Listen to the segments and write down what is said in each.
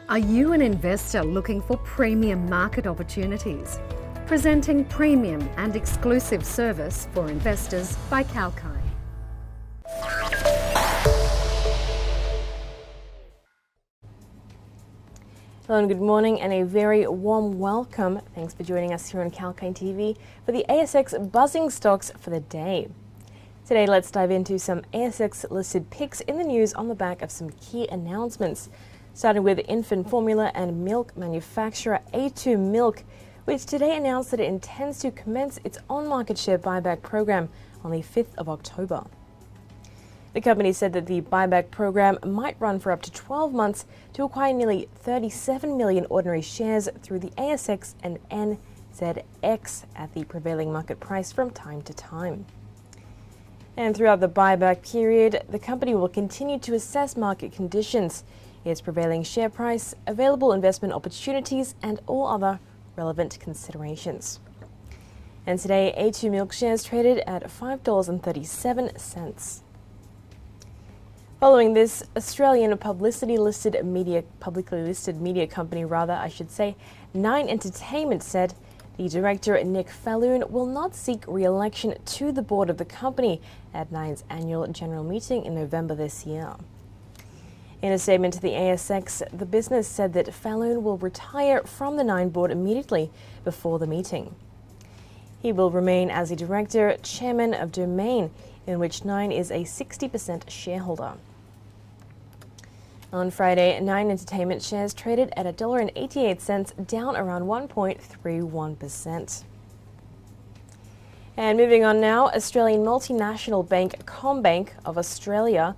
Are you an investor looking for premium market opportunities? Presenting premium and exclusive service for investors by Kalkine. Hello and good morning and a very warm welcome. Thanks for joining us here on Kalkine TV for the ASX buzzing stocks for the day. Today, let's dive into some ASX listed picks in the news on the back of some key announcements, starting with infant formula and milk manufacturer A2 Milk, which today announced that it intends to commence its on-market share buyback program on the 5th of October. The company said that the buyback program might run for up to 12 months to acquire nearly 37 million ordinary shares through the ASX and NZX at the prevailing market price from time to time. And throughout the buyback period, the company will continue to assess market conditions, its prevailing share price, available investment opportunities, and all other relevant considerations. And today, A2 Milk shares traded at $5.37. Following this, Australian publicly listed media company, Nine Entertainment said the director Nick Falloon will not seek re-election to the board of the company at Nine's annual general meeting in November this year. In a statement to the ASX, the business said that Falloon will retire from the Nine board immediately before the meeting. He will remain as a director, chairman of Domain, in which Nine is a 60% shareholder. On Friday, Nine Entertainment shares traded at $1.88, down around 1.31%. And moving on now, Australian multinational bank CommBank of Australia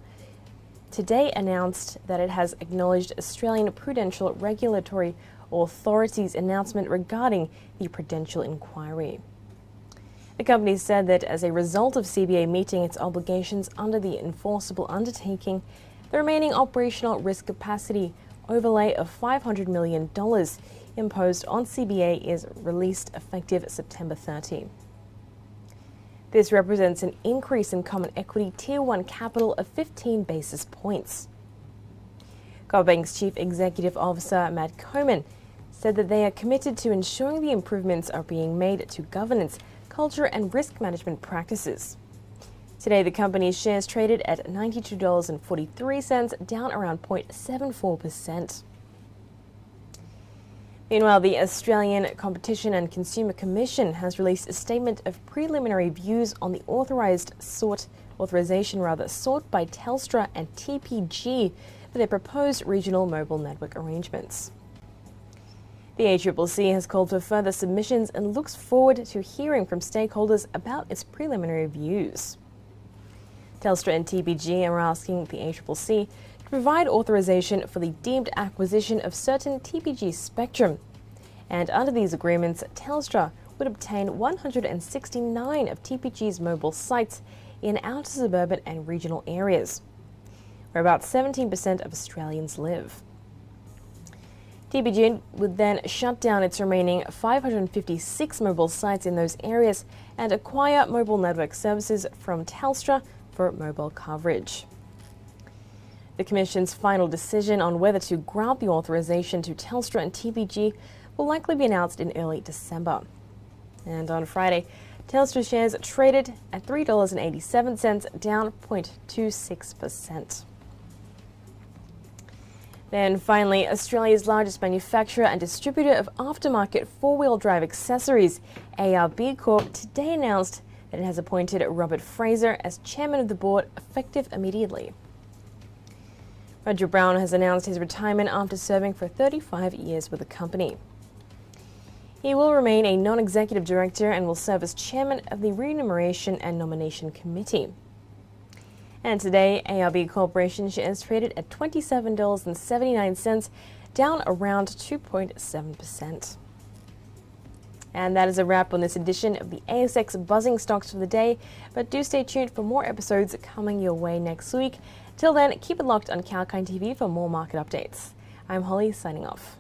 today announced that it has acknowledged Australian Prudential Regulatory Authority's announcement regarding the Prudential inquiry. The company said that as a result of CBA meeting its obligations under the enforceable undertaking, the remaining operational risk capacity overlay of $500 million imposed on CBA is released effective September 30. This represents an increase in common equity Tier 1 capital of 15 basis points. CommBank's Chief Executive Officer Matt Coman said that they are committed to ensuring the improvements are being made to governance, culture and risk management practices. Today, the company's shares traded at $92.43, down around 0.74%. Meanwhile, the Australian Competition and Consumer Commission has released a statement of preliminary views on the authorisation sought by Telstra and TPG for their proposed regional mobile network arrangements. The ACCC has called for further submissions and looks forward to hearing from stakeholders about its preliminary views. Telstra and TPG are asking the ACCC to provide authorisation for the deemed acquisition of certain TPG spectrum. And under these agreements, Telstra would obtain 169 of TPG's mobile sites in outer suburban and regional areas, where about 17% of Australians live. TPG would then shut down its remaining 556 mobile sites in those areas and acquire mobile network services from Telstra for mobile coverage. The Commission's final decision on whether to grant the authorisation to Telstra and TPG will likely be announced in early December. And on Friday, Telstra shares traded at $3.87, down 0.26%. Then finally, Australia's largest manufacturer and distributor of aftermarket four-wheel drive accessories, ARB Corp, today announced that it has appointed Robert Fraser as chairman of the board effective immediately. Roger Brown has announced his retirement after serving for 35 years with the company. He will remain a non-executive director and will serve as chairman of the Remuneration and Nomination Committee. And today, ARB Corporation shares traded at $27.79, down around 2.7%. And that is a wrap on this edition of the ASX buzzing stocks for the day, but do stay tuned for more episodes coming your way next week. Till then, keep it locked on Kalkine TV for more market updates. I'm Holly, signing off.